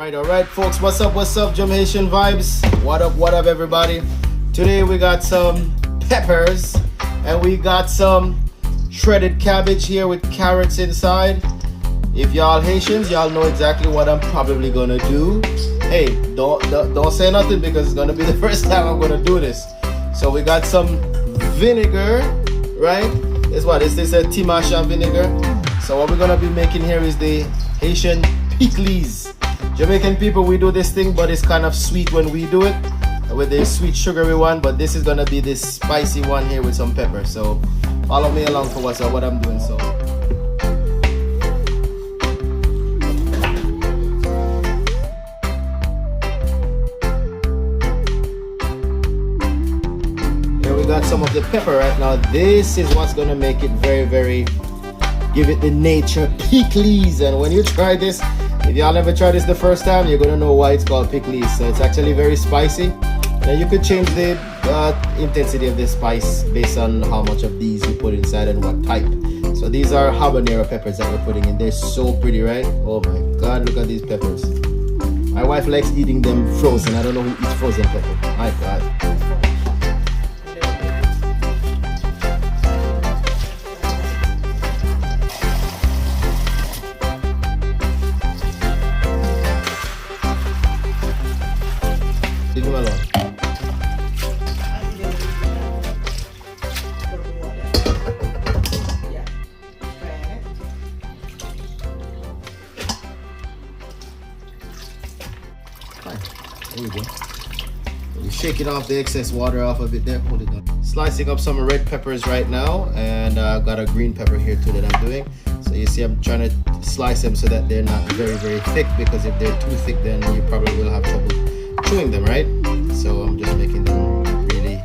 Alright, folks, what's up, Jamaican vibes? What up, everybody? Today we got some peppers and we got some shredded cabbage here with carrots inside. If y'all Haitians, y'all know exactly what I'm probably gonna do. Hey, don't say nothing because it's gonna be the first time I'm gonna do this. So we got some vinegar, right? This is a Timasha vinegar. So what we're gonna be making here is the Haitian Pikliz. Jamaican people, we do this thing, but it's kind of sweet when we do it with the sweet sugary one. But this is gonna be this spicy one here with some pepper. So follow me along for what I'm doing. So here we got some of the pepper right now. This is what's gonna make it very give it the nature Pikliz. And when you try this, if y'all never tried this the first time, you're gonna know why it's called Pikliz. So it's actually very spicy. And you could change the intensity of the spice based on how much of these you put inside and what type. So these are habanero peppers that we're putting in. They're so pretty, right? Oh my God, look at these peppers. My wife likes eating them frozen. I don't know who eats frozen pepper. My God. Leave him alone. There we go. We're shaking off the excess water off of it there. Hold it down. Slicing up some red peppers right now, and I've got a green pepper here too that I'm doing. So you see I'm trying to slice them so that they're not very thick, because if they're too thick then you probably will have trouble chewing them, right? So I'm just making them really.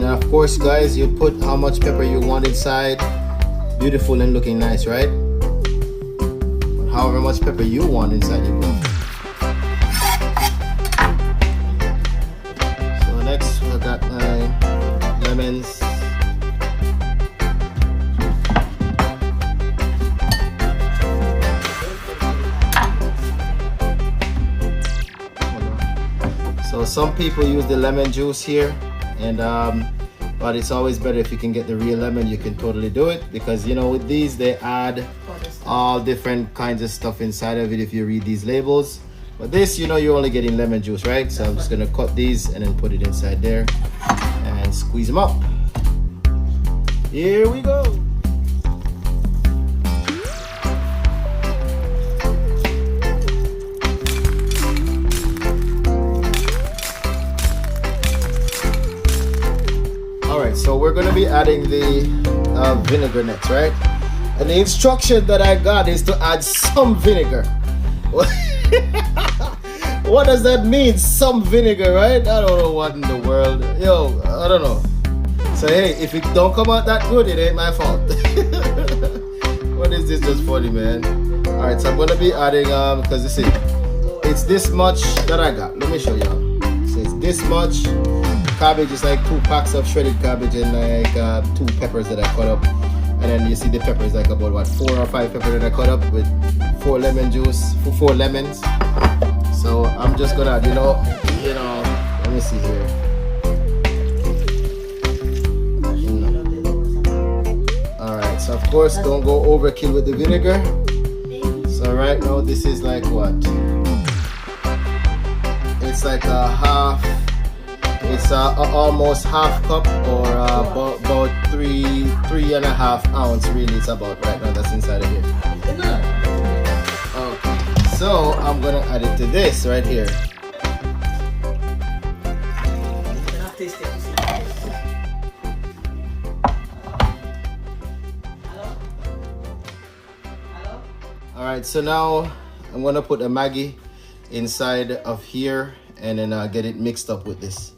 Of course, guys, you put how much pepper you want inside. Beautiful and looking nice, right? But however much pepper you want inside, you put. So next, I got my lemons. So some people use the lemon juice here, and but it's always better if you can get the real lemon. You can totally do it, because you know with these they add all different kinds of stuff inside of it if you read these labels. But this, you know, you're only getting lemon juice, right? So I'm just gonna cut these and then put it inside there and squeeze them up. Here we go. So we're going to be adding the vinegar next, right? And the instruction that I got is to add some vinegar. What does that mean, some vinegar, right? I don't know what in the world. Yo, I don't know. So hey, if it don't come out that good, it ain't my fault. What is this? Just funny, man. Alright, so I'm going to be adding, because you see, it's this much that I got. Let me show y'all. So it's this much. Cabbage is like 2 packs of shredded cabbage and like 2 peppers that I cut up, and then you see the pepper is like about what 4 or 5 peppers that I cut up with 4 lemon juice, 4 lemons. So I'm just gonna you know let me see here. Alright, so of course don't go overkill with the vinegar. So right now this is like what, it's like a half. It's almost half cup, or about 3.5 ounce really. It's about right now that's inside of here. So I'm gonna add it to this right here. Alright, so now I'm gonna put a Maggi inside of here and then get it mixed up with this.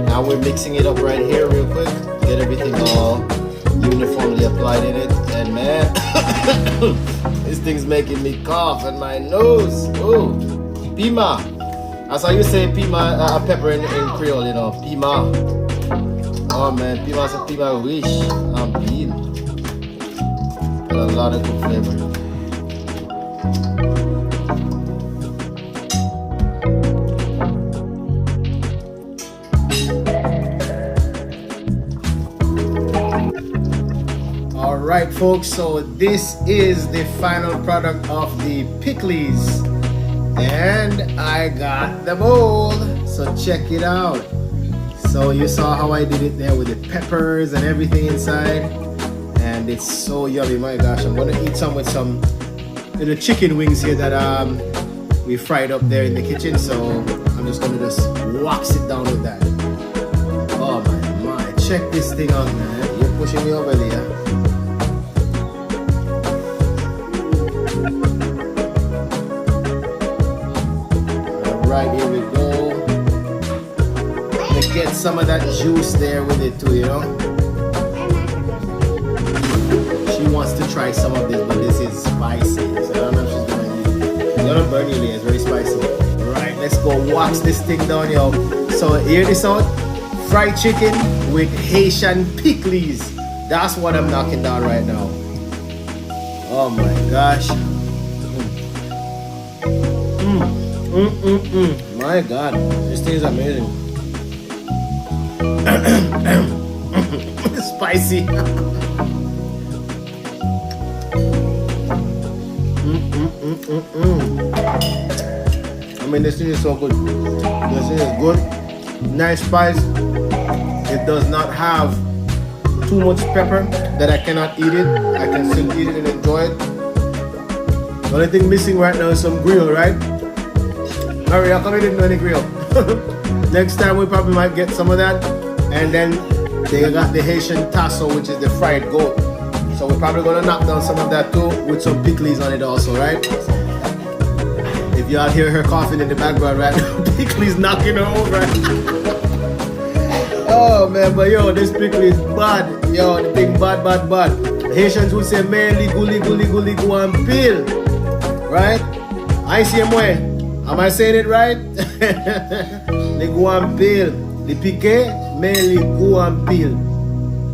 Now we're mixing it up right here real quick. Get everything all uniformly applied in it. And man, this thing's making me cough and my nose. Oh, pima. That's how you say pima, pepper in Creole, you know, pima. Oh man, pima is a pima wish. I'm bean. Got a lot of good flavor. Alright folks, so this is the final product of the Pikliz. And I got the mold. So check it out. So you saw how I did it there with the peppers and everything inside. And it's so yummy, my gosh. I'm gonna eat some with some little chicken wings here that we fried up there in the kitchen. So I'm just gonna wax it down with that. Oh my, check this thing out, man. You're pushing me over there. Right, here we go. Let's get some of that juice there with it too, you know. She wants to try some of this, but this is spicy. So I don't know if she's gonna eat it. It's gonna burn you, it's very spicy. Right, let's go wax this thing down, yo. So hear this out. Fried chicken with Haitian Pikliz. That's what I'm knocking down right now. Oh my gosh. My God, this thing is amazing. Spicy. I mean, this thing is so good. This thing is good. Nice spice. It does not have too much pepper that I cannot eat it. I can still eat it and enjoy it. The only thing missing right now is some grill, right? Sorry, how come you didn't know any grill? Next time we probably might get some of that. And then they got the Haitian tasso, which is the fried goat. So we're probably gonna knock down some of that too with some Pikliz on it also, right? If y'all hear her coughing in the background right now, Pikliz knocking her over. Oh man, but yo, this Pikliz bad. Yo, the thing bad. The Haitians would say, man, liguli, go and peel. Right? I see him way. Am I saying it right? They go and peel. The piqué, mais they go and peel.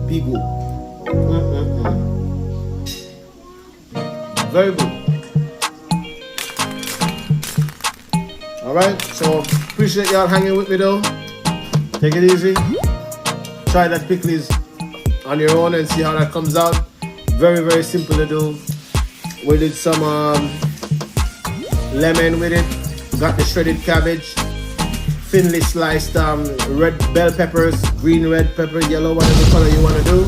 Pigo. Very good. Alright, so appreciate y'all hanging with me though. Take it easy. Try that Pikliz on your own and see how that comes out. Very, very simple to do. We did some lemon with it. Got the shredded cabbage, thinly sliced red bell peppers, green red pepper, yellow, whatever color you want to do.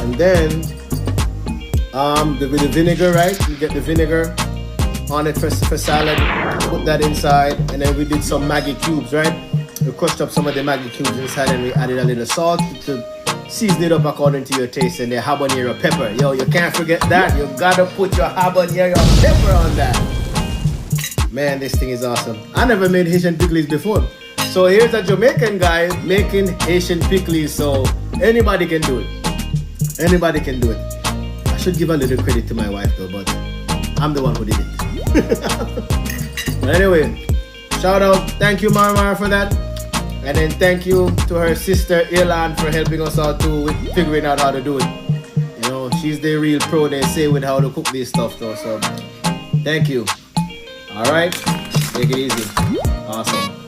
And then with the vinegar, right? You get the vinegar on it for salad, put that inside, and then we did some Maggi cubes, right? We crushed up some of the Maggi cubes inside and we added a little salt to season it up according to your taste, and the habanero pepper. Yo, you can't forget that. You gotta put your habanero pepper on that. Man, this thing is awesome. I never made Haitian Pikliz before. So here's a Jamaican guy making Haitian Pikliz. So anybody can do it. Anybody can do it. I should give a little credit to my wife though, but I'm the one who did it. But anyway, shout out. Thank you, Mara, for that. And then thank you to her sister Ilan for helping us out too with figuring out how to do it. You know, she's the real pro, they say, with how to cook this stuff though. So thank you. Alright, take it easy. Awesome.